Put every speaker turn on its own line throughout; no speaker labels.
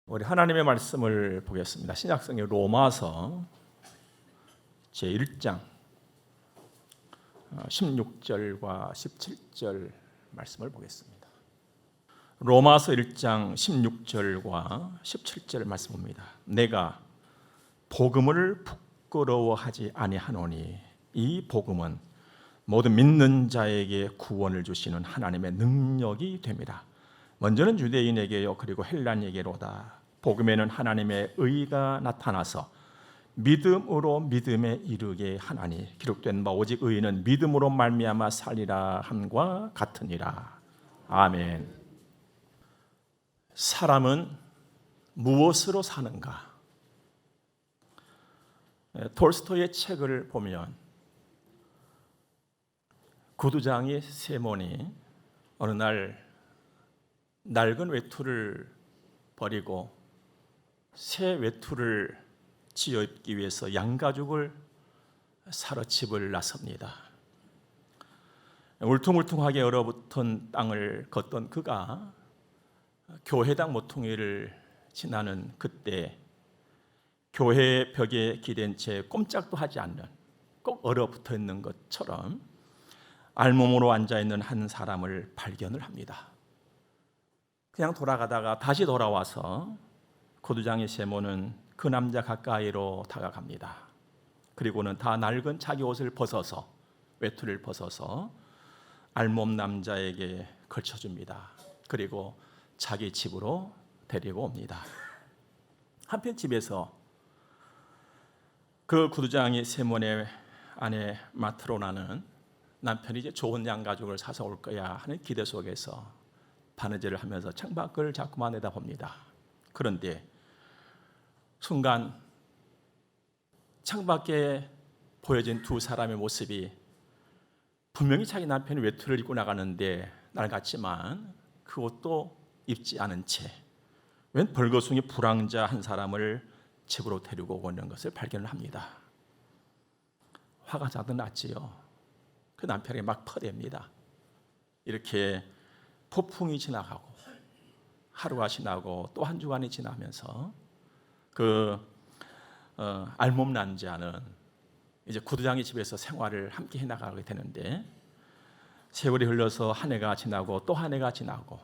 우리 하나님의 말씀을 보겠습니다. 신약성경 로마서 제1장 16절과 17절 말씀을 보겠습니다. 로마서 1장 16절과 17절 말씀 봅니다. 내가 복음을 부끄러워하지 아니하노니 이 복음은 모든 믿는 자에게 구원을 주시는 하나님의 능력이 됩니다. 먼저는 유대인에게요 그리고 헬라인에게로다. 복음에는 하나님의 의가 나타나서 믿음으로 믿음에 이르게 하나니 기록된 바 오직 의인은 믿음으로 말미암아 살리라 함과 같으니라. 아멘. 사람은 무엇으로 사는가? 톨스토이의 책을 보면 구두장이 세몬이 어느 날 낡은 외투를 버리고 새 외투를 지어 입기 위해서 양가죽을 사러 집을 나섭니다. 울퉁불퉁하게 얼어붙은 땅을 걷던 그가 교회당 모퉁이를 지나는 그때 교회 벽에 기댄 채 꼼짝도 하지 않는 꼭 얼어붙어 있는 것처럼 알몸으로 앉아있는 한 사람을 발견을 합니다. 그냥 돌아가다가 다시 돌아와서 고두장의 세모는 그 남자 가까이로 다가갑니다. 그리고는 다 낡은 자기 옷을 벗어서 외투를 벗어서 알몸 남자에게 걸쳐줍니다. 그리고 자기 집으로 데리고 옵니다. 한편 집에서 그 구두장의 세몬의 아내 마트로나는 남편이 이제 좋은 양가죽을 사서 올 거야 하는 기대 속에서 바느질을 하면서 창밖을 자꾸만 내다봅니다. 그런데 순간 창밖에 보여진 두 사람의 모습이 분명히 자기 남편이 외투를 입고 나가는데 낡았지만 그 옷도 입지 않은 채 웬 벌거숭이 불황자 한 사람을 집으로 데리고 오고 있는 것을 발견을 합니다. 화가 자든 났지요. 그 남편이 막 퍼댑니다. 이렇게 폭풍이 지나가고 하루가 지나고 또 한 주간이 지나면서 그 알몸 남자는 이제 구두장의 집에서 생활을 함께 해나가게 되는데 세월이 흘러서 한 해가 지나고 또 한 해가 지나고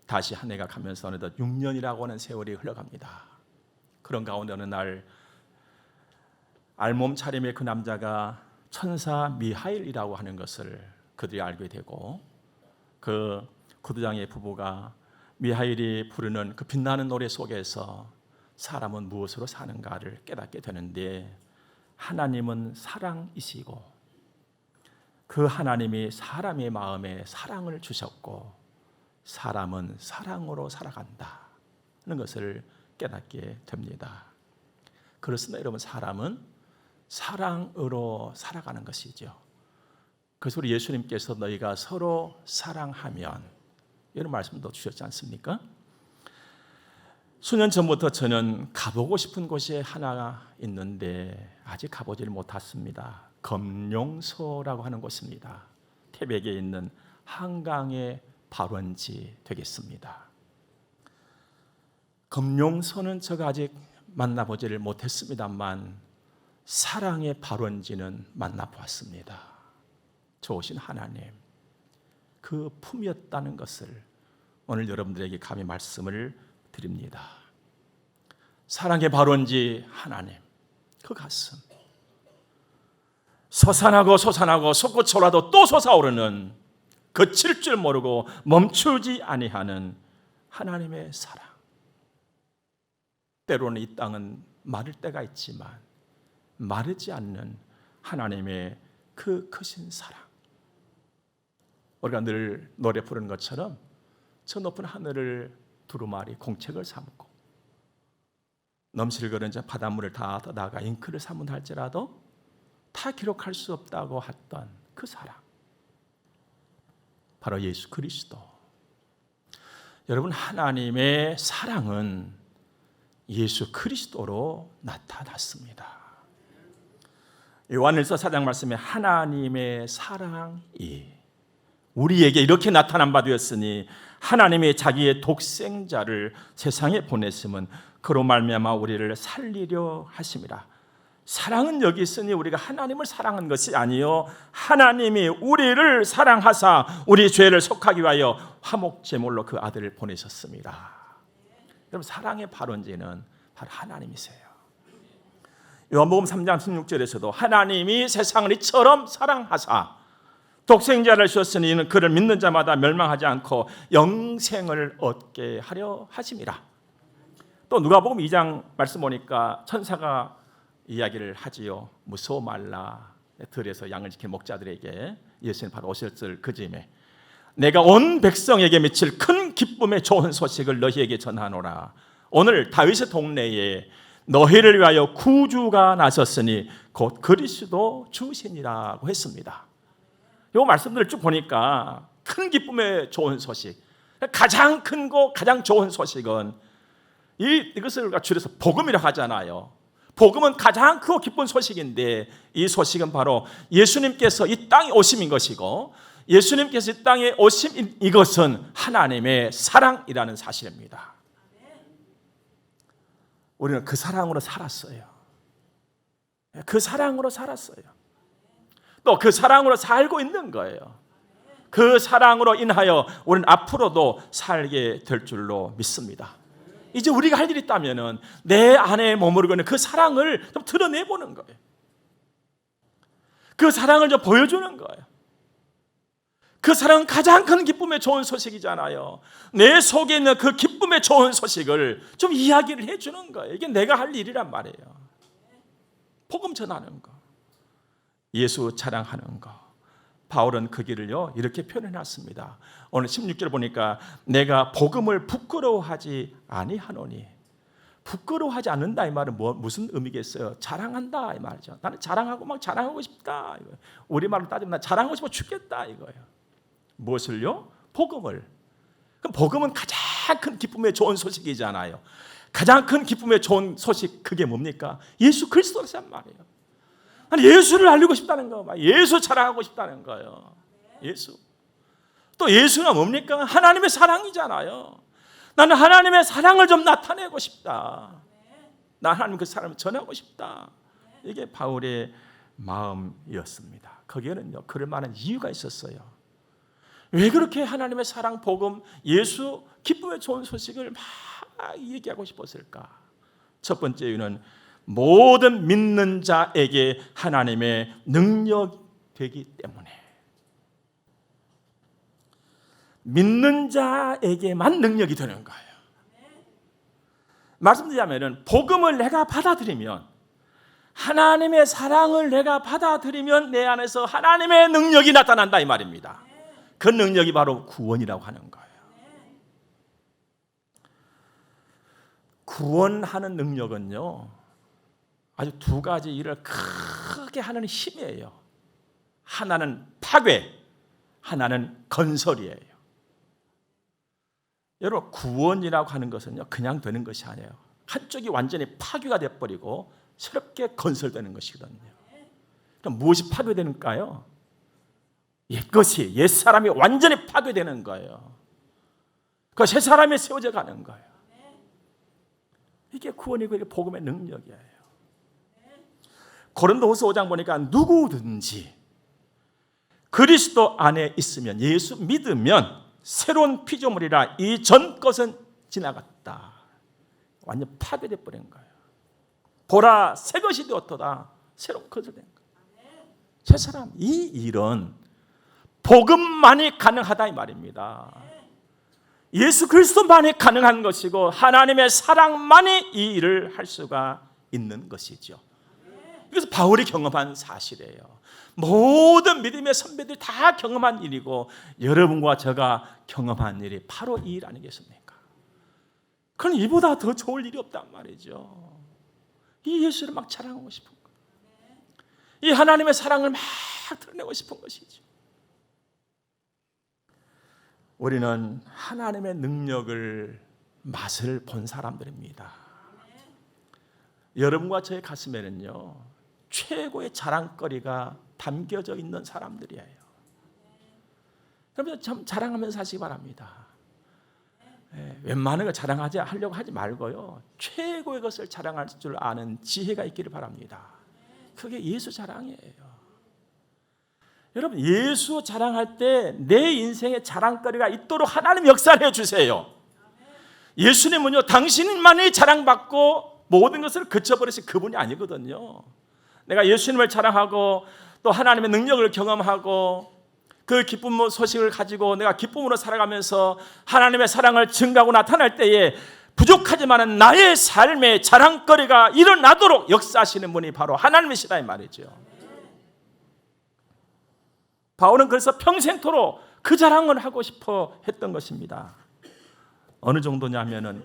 다시 한 해가 가면서 어느덧 6년이라고 하는 세월이 흘러갑니다. 그런 가운데 어느 날 알몸 차림의 그 남자가 천사 미하일이라고 하는 것을 그들이 알게 되고 그 구두장의 부부가 미하일이 부르는 그 빛나는 노래 속에서 사람은 무엇으로 사는가를 깨닫게 되는데 하나님은 사랑이시고 그 하나님이 사람의 마음에 사랑을 주셨고 사람은 사랑으로 살아간다 하는 것을 깨닫게 됩니다. 그렇습니다. 여러분, 사람은 사랑으로 살아가는 것이죠. 그래서 우리 예수님께서 너희가 서로 사랑하면 이런 말씀도 주셨지 않습니까? 수년 전부터 저는 가보고 싶은 곳이 하나 있는데 아직 가보질 못했습니다. 검룡소라고 하는 곳입니다. 태백에 있는 한강의 발원지 되겠습니다. 검룡소는 제가 아직 만나보지를 못했습니다만 사랑의 발원지는 만나보았습니다. 좋으신 하나님, 그 품이었다는 것을 오늘 여러분들에게 감히 말씀을 드립니다. 사랑의 발원지 하나님, 그 가슴 솟아나고 솟아나고 솟구쳐라도 또 솟아오르는 그칠 줄 모르고 멈추지 아니하는 하나님의 사랑. 때로는 이 땅은 마를 때가 있지만 마르지 않는 하나님의 그 크신 사랑. 우리가 늘 노래 부르는 것처럼 저 높은 하늘을 두루마리 공책을 삼고 넘실거리는 바닷물을 다 나가 잉크를 삼은다 할지라도 다 기록할 수 없다고 했던 그 사랑, 바로 예수 그리스도. 여러분, 하나님의 사랑은 예수 그리스도로 나타났습니다. 요한일서 4장 말씀에 하나님의 사랑이 우리에게 이렇게 나타난 바 되었으니 하나님이 자기의 독생자를 세상에 보냈음은 그로 말미암아 우리를 살리려 하심이라. 사랑은 여기 있으니 우리가 하나님을 사랑한 것이 아니요 하나님이 우리를 사랑하사 우리 죄를 속하기 위하여 화목 제물로 그 아들을 보내셨습니다. 여러분, 사랑의 발원지는 바로 하나님이세요. 요한복음 3장 16절에서도 하나님이 세상을 이처럼 사랑하사 독생자를 주셨으니 이는 그를 믿는 자마다 멸망하지 않고 영생을 얻게 하려 하심이라. 또 누가복음 2장 말씀 보니까 천사가 이야기를 하지요. 무서워 말라. 들에서 양을 지킨 목자들에게 예수님 바로 오셨을 그 즈음에 내가 온 백성에게 미칠 큰 기쁨의 좋은 소식을 너희에게 전하노라. 오늘 다윗의 동네에 너희를 위하여 구주가 나섰으니 곧 그리스도 주시니라고 했습니다. 이 말씀들을 쭉 보니까 큰 기쁨의 좋은 소식, 가장 큰 거 가장 좋은 소식은 이것을 줄여서 복음이라고 하잖아요. 복음은 가장 크고 기쁜 소식인데 이 소식은 바로 예수님께서 이 땅에 오심인 것이고 예수님께서 이 땅에 오심 이것은 하나님의 사랑이라는 사실입니다. 우리는 그 사랑으로 살았어요. 그 사랑으로 살았어요. 또 그 사랑으로 살고 있는 거예요. 그 사랑으로 인하여 우리는 앞으로도 살게 될 줄로 믿습니다. 이제 우리가 할 일이 있다면 내 안에 머무르고 있는 그 사랑을 좀 드러내보는 거예요. 그 사랑을 좀 보여주는 거예요. 그 사랑은 가장 큰 기쁨의 좋은 소식이잖아요. 내 속에 있는 그 기쁨의 좋은 소식을 좀 이야기를 해주는 거예요. 이게 내가 할 일이란 말이에요. 복음 전하는 거, 예수 자랑하는 거. 바울은 그 길을요 이렇게 표현해놨습니다. 오늘 16절 보니까 내가 복음을 부끄러워하지 아니하노니. 부끄러워하지 않는다 이 말은 무슨 의미겠어요? 자랑한다 이 말이죠. 나는 자랑하고 막 자랑하고 싶다. 우리말로 따지면 나 자랑하고 싶어 죽겠다 이거예요. 무엇을요? 복음을. 그럼 복음은 가장 큰 기쁨의 좋은 소식이잖아요. 가장 큰 기쁨의 좋은 소식 그게 뭡니까? 예수 그리스도란 말이에요. 아니, 예수를 알리고 싶다는 거, 예수 자랑하고 싶다는 거예요. 예수. 또 예수가 뭡니까? 하나님의 사랑이잖아요. 나는 하나님의 사랑을 좀 나타내고 싶다. 나 하나님 그 사랑을 전하고 싶다. 이게 바울의 마음이었습니다. 거기에는요 그럴 만한 이유가 있었어요. 왜 그렇게 하나님의 사랑, 복음, 예수, 기쁨의 좋은 소식을 막 얘기하고 싶었을까? 첫 번째 이유는 모든 믿는 자에게 하나님의 능력이 되기 때문에. 믿는 자에게만 능력이 되는 거예요. 말씀드리자면 복음을 내가 받아들이면, 하나님의 사랑을 내가 받아들이면 내 안에서 하나님의 능력이 나타난다 이 말입니다. 그 능력이 바로 구원이라고 하는 거예요. 구원하는 능력은요 아주 두 가지 일을 크게 하는 힘이에요. 하나는 파괴, 하나는 건설이에요. 여러분, 구원이라고 하는 것은요 그냥 되는 것이 아니에요. 한쪽이 완전히 파괴가 되어버리고 새롭게 건설되는 것이거든요. 그럼 무엇이 파괴되는가요? 옛것이, 옛사람이 완전히 파괴되는 거예요. 그 새 사람이 세워져 가는 거예요. 이게 구원이고 이게 복음의 능력이에요. 고린도후서 5장 보니까 누구든지 그리스도 안에 있으면, 예수 믿으면 새로운 피조물이라 이 전 것은 지나갔다. 완전 파괴돼 버린 거예요. 보라 새 것이 되었도다. 새로운 것이 된 거예요. 새 사람. 이 일은 복음만이 가능하다 이 말입니다. 예수 그리스도만이 가능한 것이고 하나님의 사랑만이 이 일을 할 수가 있는 것이죠. 그래서 바울이 경험한 사실이에요. 모든 믿음의 선배들이 다 경험한 일이고 여러분과 제가 경험한 일이 바로 이 일 아니겠습니까? 그럼 이보다 더 좋을 일이 없단 말이죠. 이 예수를 막 자랑하고 싶은 거예요. 이 하나님의 사랑을 막 드러내고 싶은 것이죠. 우리는 하나님의 능력을 맛을 본 사람들입니다. 여러분과 저의 가슴에는요 최고의 자랑거리가 담겨져 있는 사람들이에요. 여러분 참 자랑하면서 사시기 바랍니다. 웬만한 거 하려고 하지 말고요. 최고의 것을 자랑할 줄 아는 지혜가 있기를 바랍니다. 그게 예수 자랑이에요. 여러분 예수 자랑할 때 내 인생의 자랑거리가 있도록 하나님 역사를 해주세요. 예수님은요 당신만이 자랑받고 모든 것을 그쳐버리신 그분이 아니거든요. 내가 예수님을 자랑하고 또 하나님의 능력을 경험하고 그 기쁨 소식을 가지고 내가 기쁨으로 살아가면서 하나님의 사랑을 증가하고 나타날 때에 부족하지만 나의 삶의 자랑거리가 일어나도록 역사하시는 분이 바로 하나님이시다 이 말이죠. 바울은 그래서 평생토록 그 자랑을 하고 싶어 했던 것입니다. 어느 정도냐면은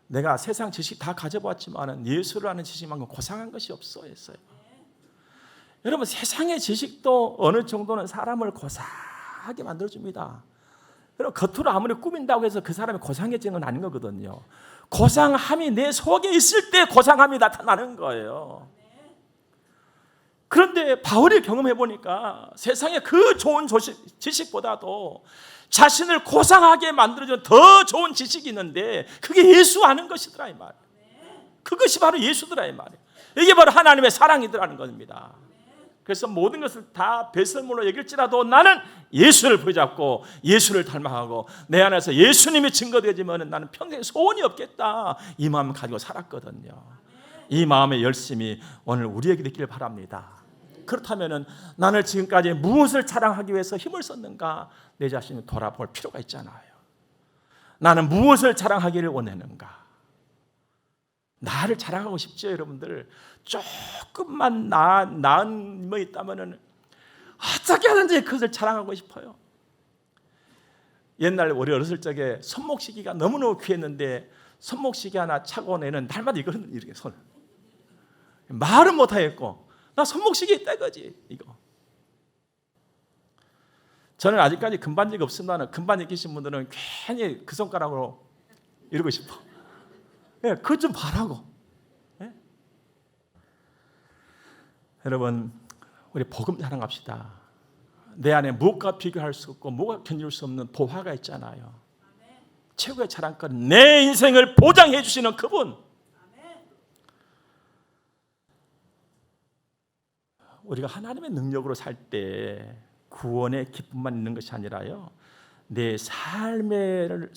내가 세상 지식 다 가져봤지만 예수를 아는 지식만큼 고상한 것이 없어 했어요. 여러분 세상의 지식도 어느 정도는 사람을 고상하게 만들어줍니다. 여러분 겉으로 아무리 꾸민다고 해서 그 사람이 고상해지는 건 아닌 거거든요. 고상함이 내 속에 있을 때 고상함이 나타나는 거예요. 그런데 바울이 경험해 보니까 세상에 그 좋은 지식보다도 자신을 고상하게 만들어주는 더 좋은 지식이 있는데 그게 예수 아는 것이더라 이 말이에요. 그것이 바로 예수더라 이 말이에요. 이게 바로 하나님의 사랑이더라는 겁니다. 그래서 모든 것을 다 배설물로 여길지라도 나는 예수를 붙잡고 예수를 닮아가고 내 안에서 예수님이 증거되어지면 나는 평생 소원이 없겠다 이 마음 가지고 살았거든요. 이 마음의 열심이 오늘 우리에게 있기를 바랍니다. 그렇다면 나는 지금까지 무엇을 자랑하기 위해서 힘을 썼는가 내 자신을 돌아볼 필요가 있잖아요. 나는 무엇을 자랑하기를 원했는가. 나를 자랑하고 싶죠 여러분들. 조금만 나은 뭐 있다면 어떻게 하든지 그것을 자랑하고 싶어요. 옛날 우리 어렸을 적에 손목시계가 너무너무 귀했는데 손목시계 하나 차고 내는 날마다 이거는 이렇게 손 말은 못하겠고 나 손목시계 있다 이거지 이거. 저는 아직까지 금반지가 없으면 금반지 끼신 분들은 괜히 그 손가락으로 이러고 싶어. 그것 좀 바라고. 여러분 우리 복음 자랑합시다. 내 안에 무엇과 비교할 수 없고 무엇과 견줄 수 없는 보화가 있잖아요. 최고의 자랑거리 내 인생을 보장해 주시는 그분. 우리가 하나님의 능력으로 살 때 구원의 기쁨만 있는 것이 아니라요 내 삶을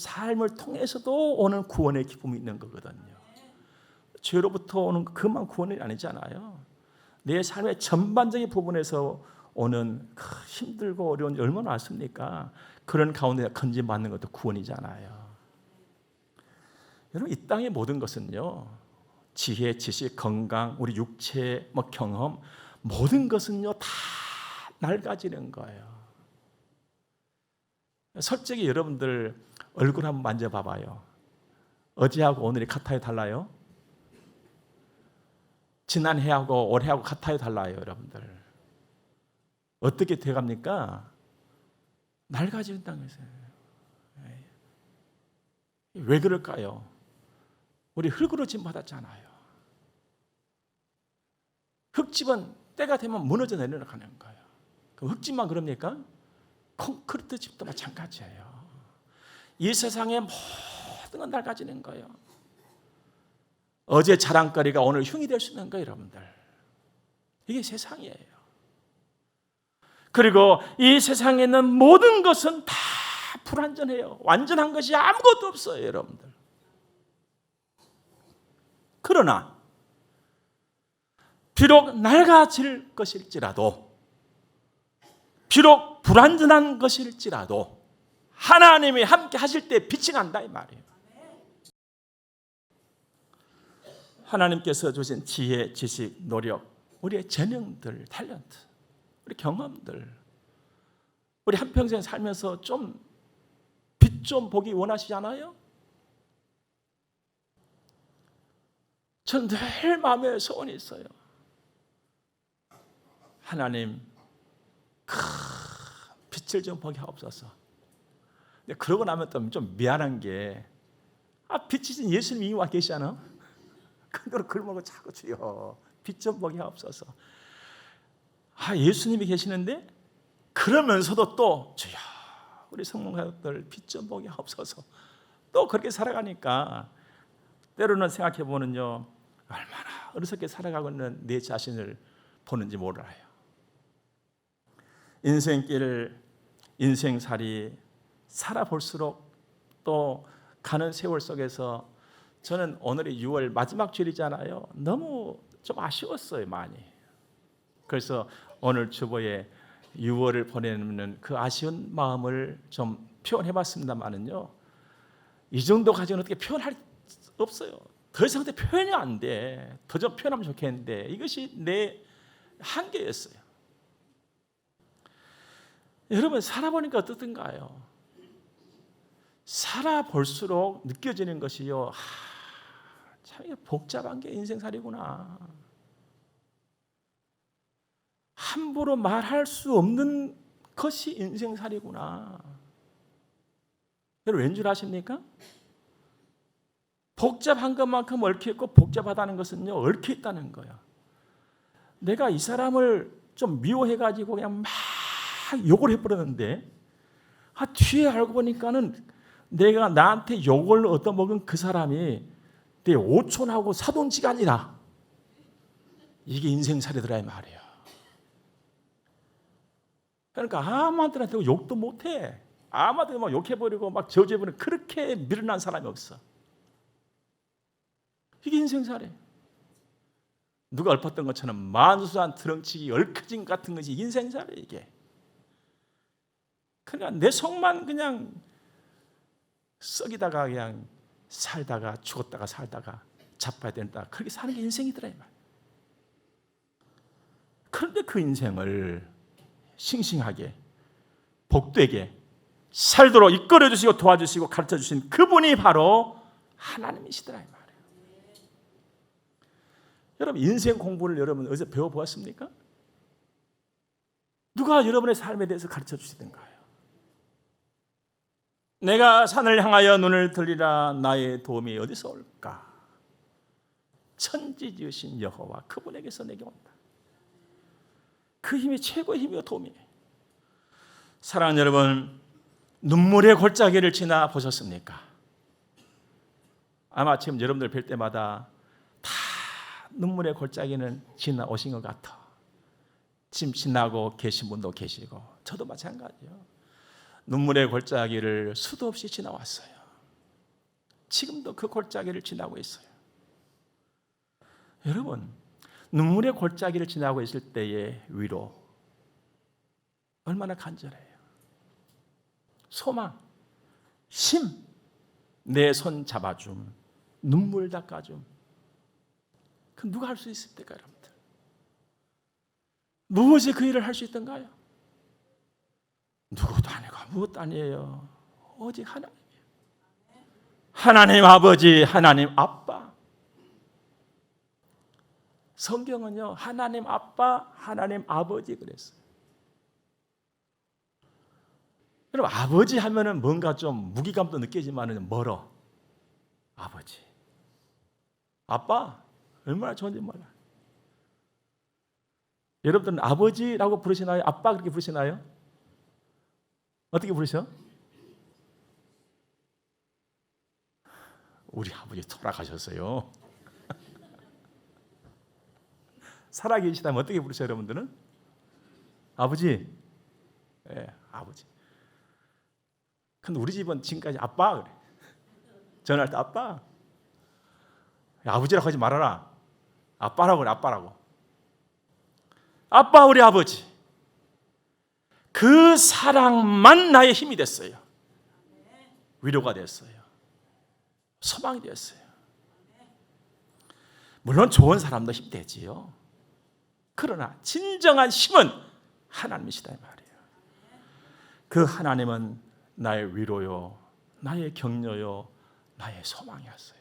통해서도 오는 구원의 기쁨이 있는 거거든요. 죄로부터 오는 그만 구원이 아니잖아요. 내 삶의 전반적인 부분에서 오는 힘들고 어려운 일 얼마나 많습니까? 그런 가운데 건진받는 것도 구원이잖아요. 여러분 이 땅의 모든 것은요 지혜, 지식, 건강, 우리 육체, 경험 모든 것은요 다 낡아지는 거예요. 솔직히 여러분들 얼굴 한번 만져봐봐요. 어제하고 오늘이 같아요 달라요? 지난해하고 올해하고 같아요 달라요 여러분들? 어떻게 돼갑니까? 낡아진다는 것이에요. 왜 그럴까요? 우리 흙으로 짐 받았잖아요. 흙집은 때가 되면 무너져 내려가는 거예요. 그럼 흙집만 그럽니까? 콘크리트 집도 마찬가지예요. 이 세상의 모든 건 낡아지는 거예요. 어제 자랑거리가 오늘 흉이 될 수 있는 거예요 여러분들. 이게 세상이에요. 그리고 이 세상에 있는 모든 것은 다 불완전해요. 완전한 것이 아무것도 없어요 여러분들. 그러나 비록 낡아질 것일지라도 비록 불완전한 것일지라도 하나님이 함께 하실 때 빛이 난다 이 말이에요. 하나님께서 주신 지혜, 지식, 노력, 우리의 재능들, 탤런트, 우리 경험들, 우리 한평생 살면서 좀 빛 좀 보기 원하시지 않아요? 전 늘 마음에 소원이 있어요. 하나님 빛을 좀 보게 하옵소서. 근데 그러고 나면 또 좀 미안한 게 빛이신 예수님이 와 계시잖아. 그대로 글 먹고 자꾸 주여 빛 좀 보게 하옵소서. 예수님이 계시는데 그러면서도 또 주여 우리 성모가족들 빛 좀 보게 하옵소서. 또 그렇게 살아가니까 때로는 생각해보면요, 얼마나 어리석게 살아가고 있는 내 자신을 보는지 몰라요. 인생길, 인생살이 살아볼수록 또 가는 세월 속에서 저는 오늘이 6월 마지막 주일이잖아요. 너무 좀 아쉬웠어요, 많이. 그래서 오늘 주보에 6월을 보내는 그 아쉬운 마음을 좀 표현해봤습니다만은요, 이 정도 가지고는 어떻게 표현할 수 없어요. 더 이상 표현이 안 돼. 더 좀 표현하면 좋겠는데 이것이 내 한계였어요. 여러분, 살아보니까 어떻든가요? 살아볼수록 느껴지는 것이요, 참 복잡한 게 인생살이구나. 함부로 말할 수 없는 것이 인생살이구나. 여러분, 왠 줄 아십니까? 복잡한 것만큼 얽혀있고 복잡하다는 것은요, 얽혀있다는 거예요. 내가 이 사람을 좀 미워해가지고 그냥 막 욕을 해버렸는데, 뒤에 알고 보니까는 내가 나한테 욕을 얻어먹은 그 사람이 내 오촌하고 사돈지간이라. 이게 인생살이더라 이 말이에요. 그러니까 아무한테나 욕도 못해. 아무한테나 막 욕해버리고 막 저주해버리고 그렇게 미련한 사람이 없어. 이게 인생살이에요. 누가 읊었던 것처럼 만수한 드렁치기 얽혀진 같은 것이 인생살이에요, 이게. 그러니까 내 속만 그냥 썩이다가 그냥 살다가 죽었다가 살다가 자빠야 된다. 그렇게 사는 게 인생이더라 이 말. 그런데 그 인생을 싱싱하게 복되게 살도록 이끌어 주시고 도와주시고 가르쳐 주신 그분이 바로 하나님이시더라 이 말이에요. 여러분, 인생 공부를 여러분 어디서 배워보았습니까? 누가 여러분의 삶에 대해서 가르쳐 주시던가요? 내가 산을 향하여 눈을 들리라. 나의 도움이 어디서 올까? 천지 지으신 여호와, 그분에게서 내게 온다. 그 힘이 최고의 힘이요 도움이에요. 사랑하는 여러분, 눈물의 골짜기를 지나 보셨습니까? 아마 지금 여러분들 뵐 때마다 다 눈물의 골짜기는 지나 오신 것 같아. 지금 지나고 계신 분도 계시고 저도 마찬가지예요. 눈물의 골짜기를 수도 없이 지나왔어요. 지금도 그 골짜기를 지나고 있어요. 여러분, 눈물의 골짜기를 지나고 있을 때의 위로 얼마나 간절해요. 소망, 힘, 내 손 잡아줌, 눈물 닦아줌. 그 누가 할 수 있습니까, 여러분들? 무엇이 그 일을 할 수 있던가요? 누구도 아니고 아무것도 아니에요. 오직 하나님이에요. 하나님 아버지, 하나님 아빠. 성경은요, 하나님 아빠, 하나님 아버지 그랬어요. 여러분, 아버지 하면은 뭔가 좀 무기감도 느끼지만은 멀어. 아버지. 아빠, 얼마나 좋은지 몰라. 여러분들은 아버지라고 부르시나요? 아빠 그렇게 부르시나요? 어떻게 부르셔? 우리 아버지 돌아가셨어요. 살아계시다면 어떻게 부르셔요, 여러분들은? 아버지. 예, 아버지. 근데 우리 집은 지금까지 아빠 그래. 전화할 때 아빠. 아버지라고 하지 말아라. 아빠라고 그래, 아빠라고. 아빠, 우리 아버지. 그 사랑만 나의 힘이 됐어요. 위로가 됐어요. 소망이 됐어요. 물론 좋은 사람도 힘되지요. 그러나 진정한 힘은 하나님이시다 이 말이에요. 그 하나님은 나의 위로요, 나의 격려요, 나의 소망이었어요.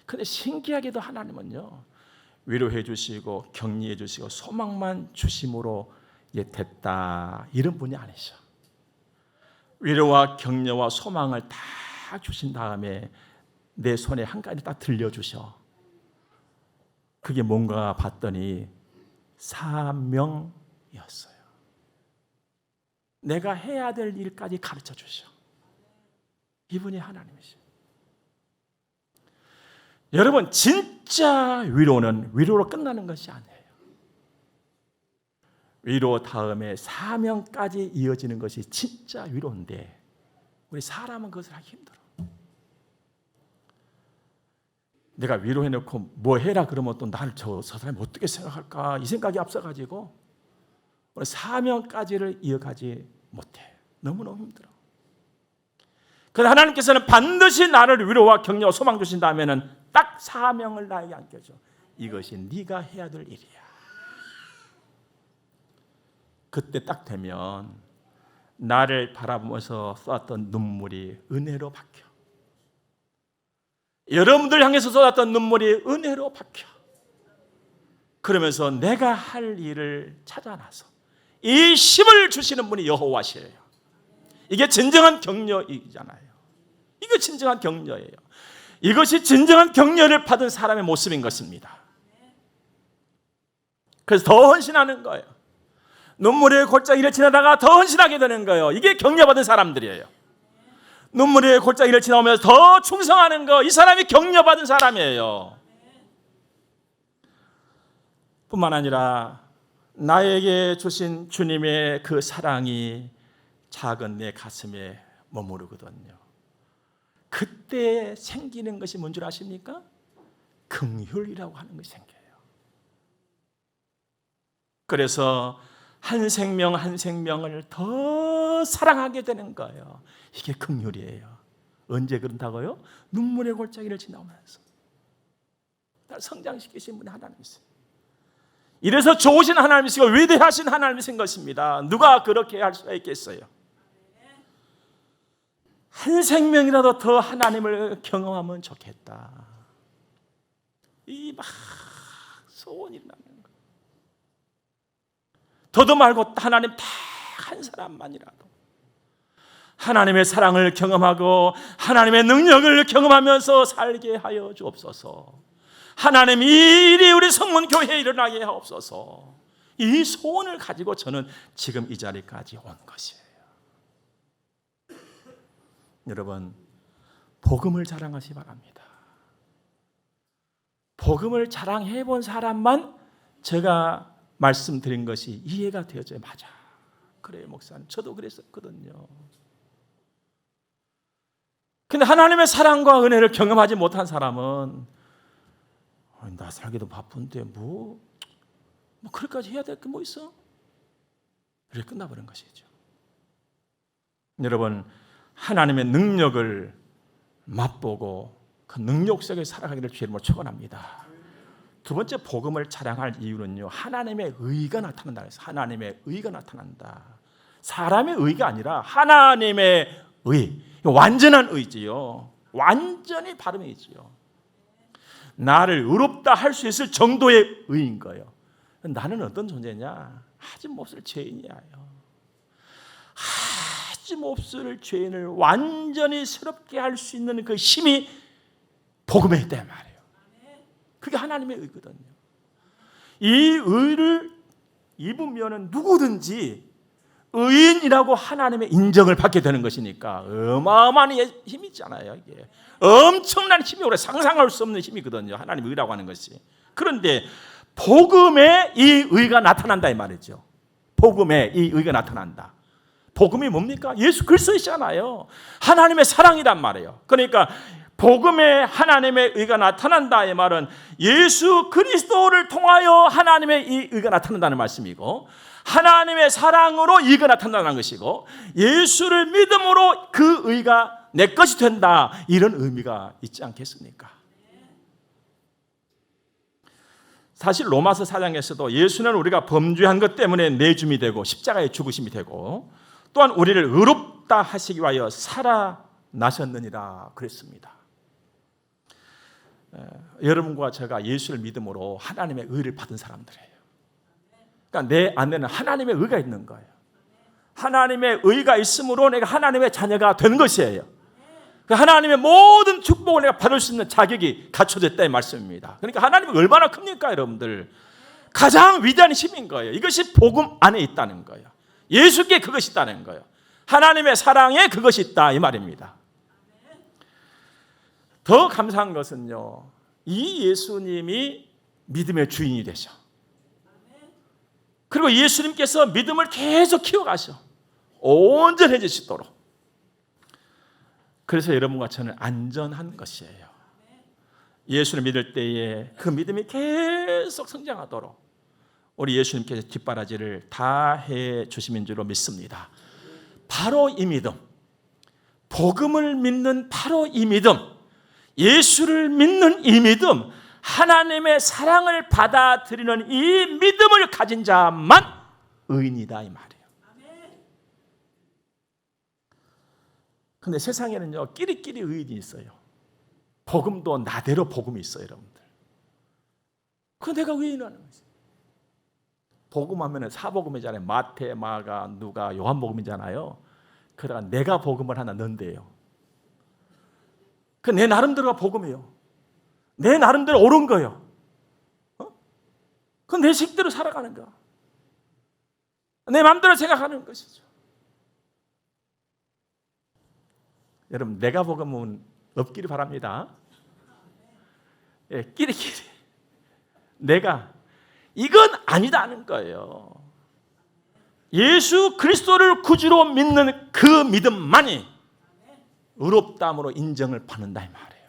그런데 신기하게도 하나님은요, 위로해 주시고 격려해 주시고 소망만 주심으로 됐다, 이런 분이 아니셔. 위로와 격려와 소망을 다 주신 다음에 내 손에 한 가지 딱 들려주셔. 그게 뭔가 봤더니 사명이었어요. 내가 해야 될 일까지 가르쳐 주셔. 이분이 하나님이시죠. 여러분, 진짜 위로는 위로로 끝나는 것이 아니에요. 위로 다음에 사명까지 이어지는 것이 진짜 위로인데 우리 사람은 그것을 하기 힘들어. 내가 위로해놓고 뭐 해라 그러면 또 나를 저 사람이 어떻게 생각할까 이 생각이 앞서가지고 우리 사명까지를 이어가지 못해. 너무너무 힘들어. 그런데 하나님께서는 반드시 나를 위로와 격려와 소망 주신다면은 딱 사명을 나에게 안겨줘. 이것이 네가 해야 될 일이야. 그때 딱 되면 나를 바라보면서 쏟았던 눈물이 은혜로 바뀌어. 여러분들 향해서 쏟았던 눈물이 은혜로 바뀌어. 그러면서 내가 할 일을 찾아나서 이 힘을 주시는 분이 여호와시에요. 이게 진정한 격려이잖아요. 이게 진정한 격려예요. 이것이 진정한 격려를 받은 사람의 모습인 것입니다. 그래서 더 헌신하는 거예요. 눈물의 골짜기를 지나다가 더 헌신하게 되는 거예요. 이게 격려받은 사람들이에요. 눈물의 골짜기를 지나오면서 더 충성하는 거, 이 사람이 격려받은 사람이에요. 뿐만 아니라 나에게 주신 주님의 그 사랑이 작은 내 가슴에 머무르거든요. 그때 생기는 것이 뭔 줄 아십니까? 긍휼이라고 하는 것이 생겨요. 그래서 한 생명 한 생명을 더 사랑하게 되는 거예요. 이게 긍휼이에요. 언제 그런다고요? 눈물의 골짜기를 지나오면서 날 성장시키신 분이 하나님이세요. 이래서 좋으신 하나님이시고 위대하신 하나님이신 것입니다. 누가 그렇게 할 수가 있겠어요? 한 생명이라도 더 하나님을 경험하면 좋겠다. 이 막 소원이 나는 거. 더도 말고 하나님 딱 한 사람만이라도 하나님의 사랑을 경험하고 하나님의 능력을 경험하면서 살게 하여 주옵소서. 하나님 이 일이 우리 성문교회에 일어나게 하옵소서. 이 소원을 가지고 저는 지금 이 자리까지 온 것이에요. 여러분, 복음을 자랑하시 바랍니다. 복음을 자랑해 본 사람만 제가 말씀드린 것이 이해가 되어져요. 맞아. 그래요, 목사님. 저도 그랬었거든요. 근데 하나님의 사랑과 은혜를 경험하지 못한 사람은 나 살기도 바쁜데 뭐 그렇게까지 해야 될 게 뭐 있어? 이렇게 끝나버린 것이죠. 여러분, 하나님의 능력을 맛보고 그 능력 속에 살아가기를 주의 이름으로 축원합니다. 두 번째 복음을 자랑할 이유는요, 하나님의 의가 나타난다. 하나님의 의가 나타난다. 사람의 의가 아니라 하나님의 의, 완전한 의지요. 완전히 바른 의지요. 나를 의롭다 할 수 있을 정도의 의인 거예요. 나는 어떤 존재냐? 하지못을 죄인이에요. 하지못을 죄인을 완전히 새롭게 할 수 있는 그 힘이 복음에 있단 말이에요. 그게 하나님의 의거든요. 이 의를 입으면 누구든지 의인이라고 하나님의 인정을 받게 되는 것이니까 어마어마한 힘이 있잖아요. 이게 엄청난 힘이 오래 상상할 수 없는 힘이거든요. 하나님의 의라고 하는 것이. 그런데 복음에 이 의가 나타난다 이 말이죠. 복음에 이 의가 나타난다. 복음이 뭡니까? 예수 그리스도이잖아요. 하나님의 사랑이란 말이에요. 그러니까 복음에 하나님의 의가 나타난다 이 말은 예수 그리스도를 통하여 하나님의 이 의가 나타난다는 말씀이고, 하나님의 사랑으로 의가 나타난다는 것이고, 예수를 믿음으로 그 의가 내 것이 된다, 이런 의미가 있지 않겠습니까? 사실 로마서 4장에서도 예수는 우리가 범죄한 것 때문에 내줌이 되고 십자가의 죽으심이 되고 또한 우리를 의롭다 하시기 위하여 살아나셨느니라 그랬습니다. 여러분과 제가 예수를 믿음으로 하나님의 의를 받은 사람들이에요. 그러니까 내 안에는 하나님의 의가 있는 거예요. 하나님의 의가 있으므로 내가 하나님의 자녀가 된 것이에요. 하나님의 모든 축복을 내가 받을 수 있는 자격이 갖춰졌다 이 말씀입니다. 그러니까 하나님이 얼마나 큽니까, 여러분들? 가장 위대한 힘인 거예요. 이것이 복음 안에 있다는 거예요. 예수께 그것이 있다는 거예요. 하나님의 사랑에 그것이 있다 이 말입니다. 더 감사한 것은요, 이 예수님이 믿음의 주인이 되셔. 그리고 예수님께서 믿음을 계속 키워가셔. 온전해지시도록. 그래서 여러분과 저는 안전한 것이에요. 예수를 믿을 때에 그 믿음이 계속 성장하도록 우리 예수님께서 뒷바라지를 다 해주시는 줄로 믿습니다. 바로 이 믿음, 복음을 믿는 바로 이 믿음, 예수를 믿는 이 믿음, 하나님의 사랑을 받아들이는 이 믿음을 가진 자만 의인이다 이 말이에요. 근데 세상에는요, 끼리끼리 의인이 있어요. 복음도 나대로 복음이 있어요, 여러분들. 그 내가 의인하는 거지. 복음하면 사복음이잖아요. 마태, 마가, 누가, 요한복음이잖아요. 그러다가 내가 복음을 하나 넣는데요. 그 내 나름대로가 복음이에요. 내 나름대로 옳은 거예요. 그건 내 식대로 살아가는 거. 내 마음대로 생각하는 것이죠. 여러분, 내가 복음은 없기를 바랍니다. 예, 끼리끼리. 내가 이건 아니다는 거예요. 예수 그리스도를 구주로 믿는 그 믿음만이 의롭다함으로 인정을 받는다 이 말이에요.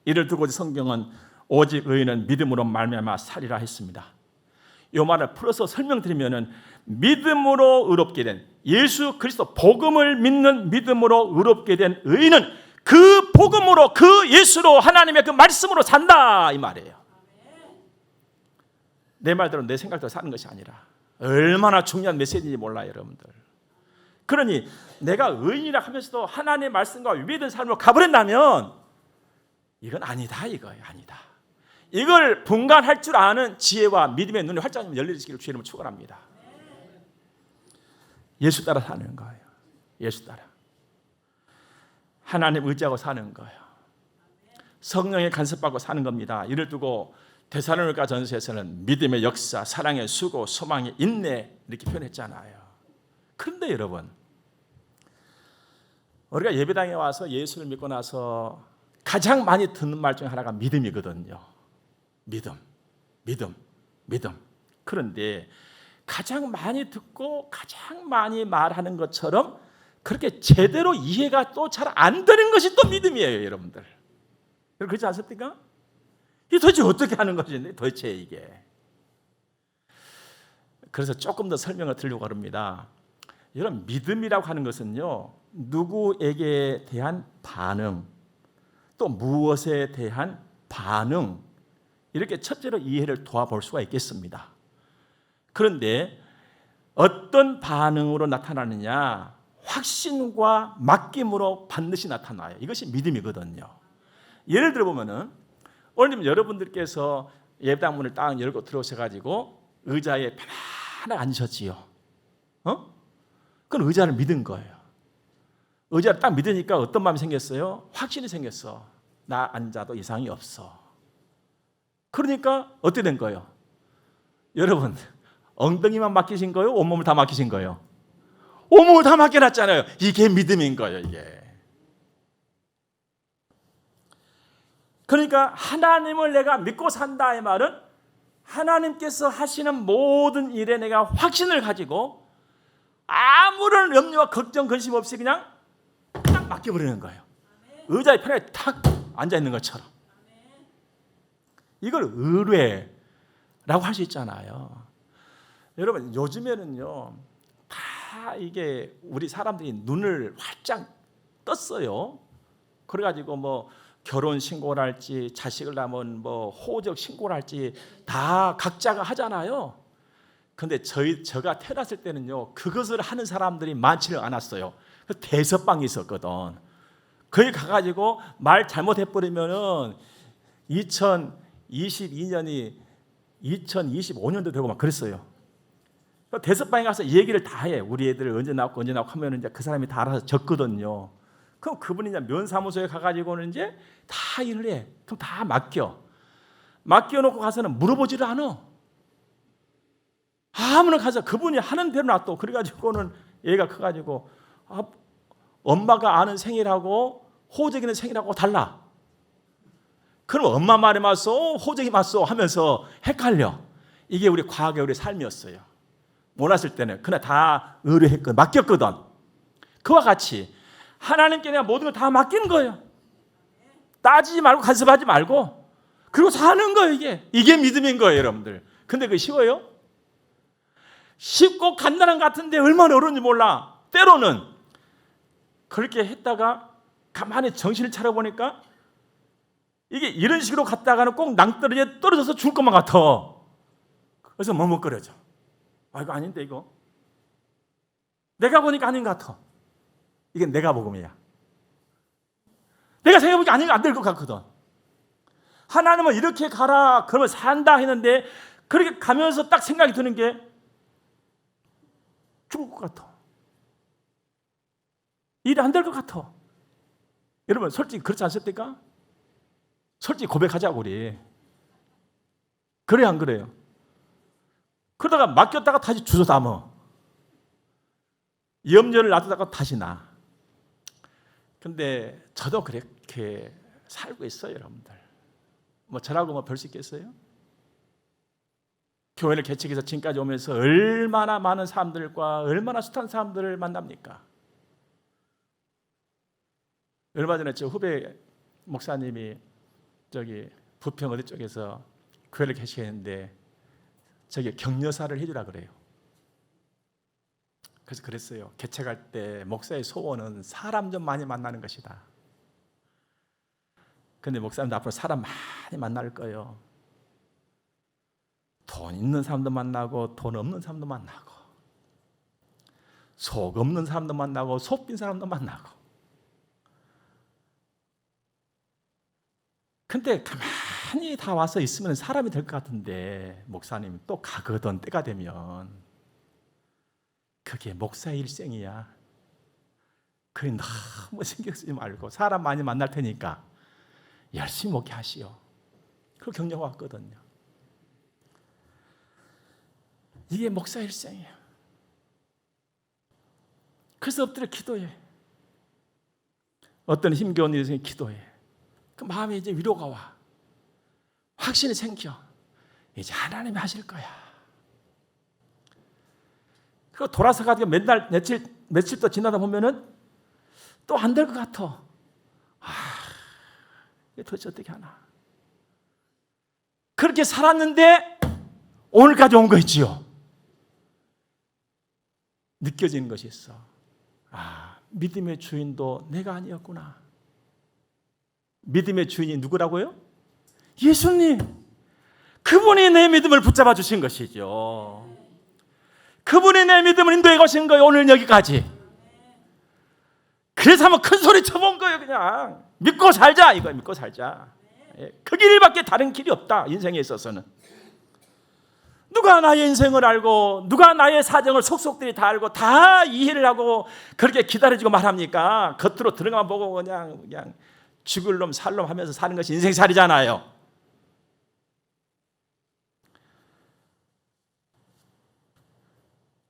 이를 두고 성경은 오직 의인은 믿음으로 말미암아 살리라 했습니다. 이 말을 풀어서 설명드리면은 믿음으로 의롭게 된 예수 그리스도 복음을 믿는 믿음으로 의롭게 된 의인은 그 복음으로 그 예수로 하나님의 그 말씀으로 산다 이 말이에요. 내 말대로 내 생각대로 사는 것이 아니라 얼마나 중요한 메시지인지 몰라요, 여러분들. 그러니 내가 의인이라 하면서도 하나님의 말씀과 위배된 삶으로 가버린다면 이건 아니다 이거예요. 아니다. 이걸 분간할 줄 아는 지혜와 믿음의 눈이 활짝 열리시기를 주의 이름으로 축원합니다. 예수 따라 사는 거예요. 예수 따라. 하나님 의지하고 사는 거예요. 성령의 간섭받고 사는 겁니다. 이를 두고 데살로니가 전서에서는 믿음의 역사, 사랑의 수고, 소망의 인내 이렇게 표현했잖아요. 그런데 여러분, 우리가 예배당에 와서 예수를 믿고 나서 가장 많이 듣는 말 중에 하나가 믿음이거든요. 믿음. 그런데 가장 많이 듣고 가장 많이 말하는 것처럼 그렇게 제대로 이해가 또 잘 안 되는 것이 또 믿음이에요, 여러분들. 그렇지 않습니까? 이게 도대체 어떻게 하는 것인데 도대체 이게. 그래서 조금 더 설명을 드리려고 합니다. 여러분, 믿음이라고 하는 것은요, 누구에게 대한 반응, 또 무엇에 대한 반응, 이렇게 첫째로 이해를 도와볼 수가 있겠습니다. 그런데 어떤 반응으로 나타나느냐? 확신과 맡김으로 반드시 나타나요. 이것이 믿음이거든요. 예를 들어 보면은 오늘 여러분들께서 예배당 문을 딱 열고 들어오셔가지고 의자에 편안하게 앉으셨지요. 그건 의자를 믿은 거예요. 의자를 딱 믿으니까 어떤 마음이 생겼어요? 확신이 생겼어. 나 앉아도 이상이 없어. 그러니까 어떻게 된 거예요? 여러분, 엉덩이만 맡기신 거예요? 온몸을 다 맡기신 거예요? 온몸을 다 맡겨놨잖아요. 이게 믿음인 거예요, 이게. 그러니까 하나님을 내가 믿고 산다의 말은 하나님께서 하시는 모든 일에 내가 확신을 가지고 아무런 염려와 걱정, 근심 없이 그냥 맡겨버리는 거예요. 의자에 편하게 탁 앉아있는 것처럼. 이걸 의뢰라고 할 수 있잖아요. 여러분, 요즘에는요, 다 이게 우리 사람들이 눈을 활짝 떴어요. 그래가지고 뭐 결혼 신고를 할지, 자식을 낳으면 뭐 호적 신고를 할지 다 각자가 하잖아요. 근데 제가 태어났을 때는요, 그것을 하는 사람들이 많지를 않았어요. 그 대서방이 있었거든. 거기 가가지고 말 잘못해버리면은 2022년이 2025년도 되고 막 그랬어요. 대서방에 가서 얘기를 다 해. 우리 애들 언제 낳고 하면 이제 그 사람이 다 알아서 적거든요. 그럼 그분이 이제 면사무소에 가가지고는 이제 다 일을 해. 그럼 다 맡겨놓고 가서는 물어보지를 않아. 아무나 가서 그분이 하는 대로 놔둬. 그래가지고는 얘가 커가지고 엄마가 아는 생일하고 호적이는 생일하고 달라. 그럼 엄마 말에 맞소 호적이 맞소 하면서 헷갈려. 이게 우리 과거의 우리 삶이었어요. 몰랐을 때는 그냥 다 의뢰했거든, 맡겼거든. 그와 같이 하나님께 내가 모든 걸 다 맡기는 거예요. 따지지 말고 간섭하지 말고 그리고 사는 거예요. 이게 믿음인 거예요, 여러분들. 근데 그게 쉬워요? 쉽고 간단한 것 같은데 얼마나 어려운지 몰라. 때로는 그렇게 했다가 가만히 정신을 차려보니까 이게 이런 식으로 갔다가는 꼭 낭떠러지에 떨어져서 죽을 것만 같아. 그래서 머뭇거려져. 이거 아닌데 이거. 내가 보니까 아닌 것 같아. 이게 내가 복음이야. 내가 생각해보니까 아닌 거 안 될 것 같거든. 하나님은 이렇게 가라 그러면 산다 했는데 그렇게 가면서 딱 생각이 드는 게 죽을 것 같아. 일이 안 될 것 같아. 여러분 솔직히 그렇지 않습니까? 솔직히 고백하자고 우리. 그래요 안 그래요? 그러다가 맡겼다가 다시 주워 담어. 염려를 놔두다가 다시 나. 근데 저도 그렇게 살고 있어요, 여러분들. 저라고 별 수 있겠어요? 교회를 개척해서 지금까지 오면서 얼마나 많은 사람들과 얼마나 숱한 사람들을 만납니까? 얼마 전에 저 후배 목사님이 저기 부평 어디 쪽에서 교회를 개척했는데 저기 격려사를 해주라 그래요. 그래서 그랬어요. 개척할 때 목사의 소원은 사람 좀 많이 만나는 것이다. 근데 목사님도 앞으로 사람 많이 만날 거예요. 돈 있는 사람도 만나고 돈 없는 사람도 만나고 속 없는 사람도 만나고 속 빈 사람도 만나고. 근데 가만히 다 와서 있으면 사람이 될 것 같은데 목사님 또 가거든 때가 되면. 그게 목사의 일생이야. 그래 너무 신경 쓰지 말고 사람 많이 만날 테니까 열심히 목회하시오. 그걸 격려해 왔거든요. 이게 목사의 일생이에요. 그래서 엎드려 기도해. 어떤 힘겨운 일에 기도해. 그 마음에 이제 위로가 와. 확신이 생겨. 이제 하나님이 하실 거야. 그리고 돌아서 가지고 맨날 며칠 또 지나다 보면은 또 안 될 것 같아. 이게 도대체 어떻게 하나. 그렇게 살았는데 오늘까지 온 거 있지요. 느껴지는 것이 있어. 믿음의 주인도 내가 아니었구나. 믿음의 주인이 누구라고요? 예수님. 그분이 내 믿음을 붙잡아 주신 것이죠. 그분이 내 믿음을 인도해 가신 거예요. 오늘 여기까지. 그래서 한번 큰 소리 쳐본 거예요. 그냥 믿고 살자. 이거 믿고 살자. 그 길밖에 다른 길이 없다. 인생에 있어서는. 누가 나의 인생을 알고 누가 나의 사정을 속속들이 다 알고 다 이해를 하고 그렇게 기다려주고 말합니까? 겉으로 들어가만 보고 그냥 죽을 놈 살 놈 하면서 사는 것이 인생살이잖아요.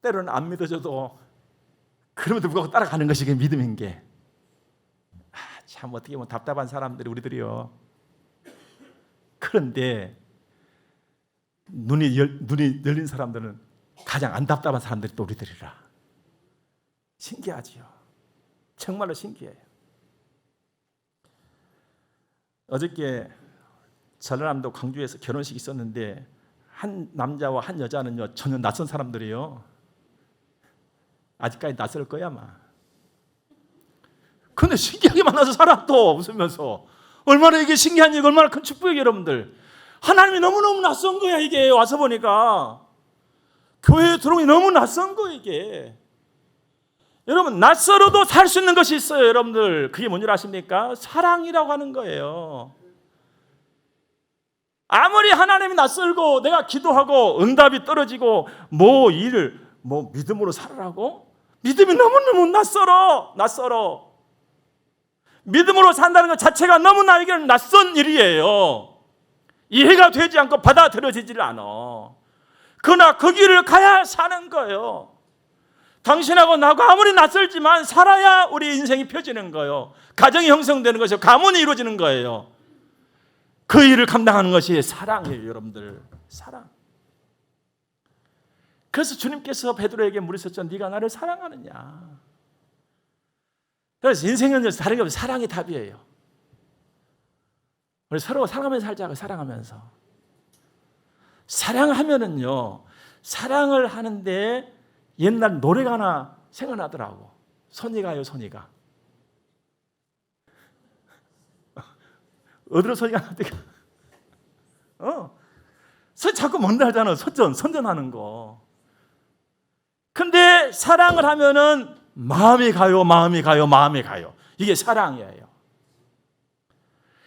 때로는 안 믿어져도 그럼에도 불구하고 따라가는 것이 그 믿음인 게. 참 어떻게 보면 답답한 사람들이 우리들이요. 그런데 눈이 열린 사람들은 가장 안 답답한 사람들이 또 우리들이라. 신기하지요. 정말로 신기해요. 어저께 전라남도 광주에서 결혼식이 있었는데 한 남자와 한 여자는요 전혀 낯선 사람들이에요. 아직까지 낯설 거야 아마. 근데 신기하게 만나서 살아 또 웃으면서. 얼마나 이게 신기한 얘기, 얼마나 큰 축복이에요 여러분들. 하나님이 너무너무 낯선 거야 이게. 와서 보니까 교회에 들어오기 너무 낯선 거 이게. 여러분 낯설어도 살 수 있는 것이 있어요 여러분들. 그게 뭔지 아십니까? 사랑이라고 하는 거예요. 아무리 하나님이 낯설고 내가 기도하고 응답이 떨어지고 믿음으로 살으라고? 믿음이 너무너무 낯설어. 믿음으로 산다는 것 자체가 너무 나에게는 낯선 일이에요. 이해가 되지 않고 받아들여지질 않아. 그러나 그 길을 가야 사는 거예요. 당신하고 나하고 아무리 낯설지만 살아야 우리 인생이 펴지는 거예요. 가정이 형성되는 것이요, 가문이 이루어지는 거예요. 그 일을 감당하는 것이 사랑이에요, 여러분들. 사랑. 그래서 주님께서 베드로에게 물으셨죠. 네가 나를 사랑하느냐? 그래서 인생은 다른 게 없어요. 사랑이 답이에요. 우리 서로 사랑하면서 살자고. 사랑하면서. 사랑하면은요, 사랑을 하는데 옛날 노래가 하나 생각나더라고. 손이 가요, 손이 가. 어디로 손이 가는데? 손 자꾸 뭔데 하잖아. 선전하는 거. 근데 사랑을 하면은 마음이 가요, 마음이 가요, 마음이 가요. 이게 사랑이에요.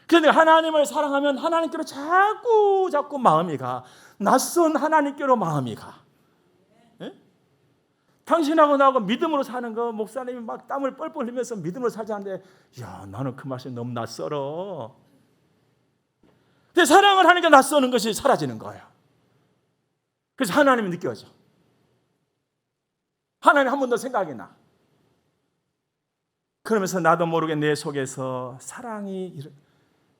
그런데 하나님을 사랑하면 하나님께로 자꾸 마음이 가. 낯선 하나님께로 마음이 가. 예? 당신하고 나하고 믿음으로 사는 거, 목사님이 막 땀을 뻘뻘 흘리면서 믿음으로 살자는데, 야, 나는 그 말씀이 너무 낯설어. 근데 사랑을 하니까 낯서는 것이 사라지는 거예요. 그래서 하나님이 느껴져. 하나님 한 번 더 생각이 나. 그러면서 나도 모르게 내 속에서 사랑이,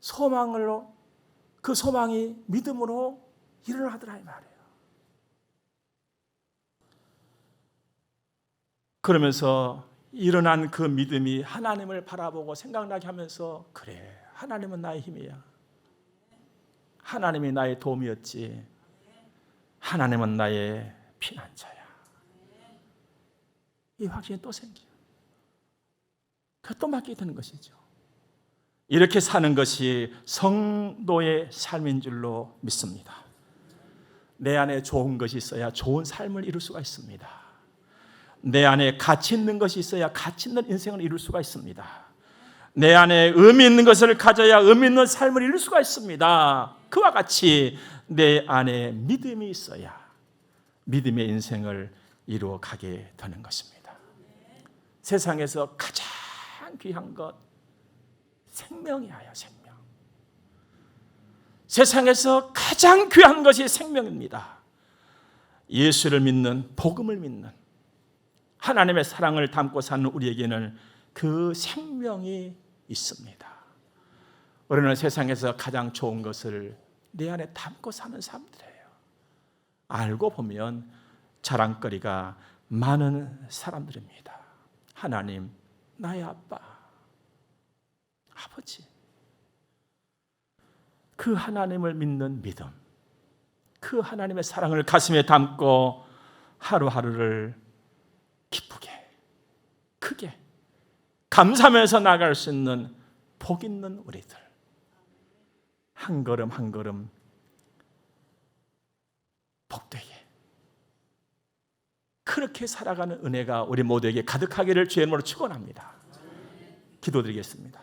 소망으로, 그 소망이 믿음으로 일어나더라 이 말이에요. 그러면서 일어난 그 믿음이 하나님을 바라보고 생각나게 하면서, 그래, 하나님은 나의 힘이야. 하나님이 나의 도움이었지. 하나님은 나의 피난처야. 이 확신이 또 생겨요. 그것도 맡게 되는 것이죠. 이렇게 사는 것이 성도의 삶인 줄로 믿습니다. 내 안에 좋은 것이 있어야 좋은 삶을 이룰 수가 있습니다. 내 안에 가치 있는 것이 있어야 가치 있는 인생을 이룰 수가 있습니다. 내 안에 의미 있는 것을 가져야 의미 있는 삶을 이룰 수가 있습니다. 그와 같이 내 안에 믿음이 있어야 믿음의 인생을 이루어 가게 되는 것입니다. 세상에서 가장 귀한 것, 생명이에요, 생명. 세상에서 가장 귀한 것이 생명입니다. 예수를 믿는, 복음을 믿는, 하나님의 사랑을 담고 사는 우리에게는 그 생명이 있습니다. 우리는 세상에서 가장 좋은 것을 내 안에 담고 사는 사람들이에요. 알고 보면 자랑거리가 많은 사람들입니다. 하나님, 나의 아빠, 아버지. 그 하나님을 믿는 믿음, 그 하나님의 사랑을 가슴에 담고 하루하루를 기쁘게, 크게 감사하면서 나갈 수 있는 복 있는 우리들. 한 걸음 한 걸음 복되게 그렇게 살아가는 은혜가 우리 모두에게 가득하기를 주의 이름으로 축원합니다. 기도드리겠습니다.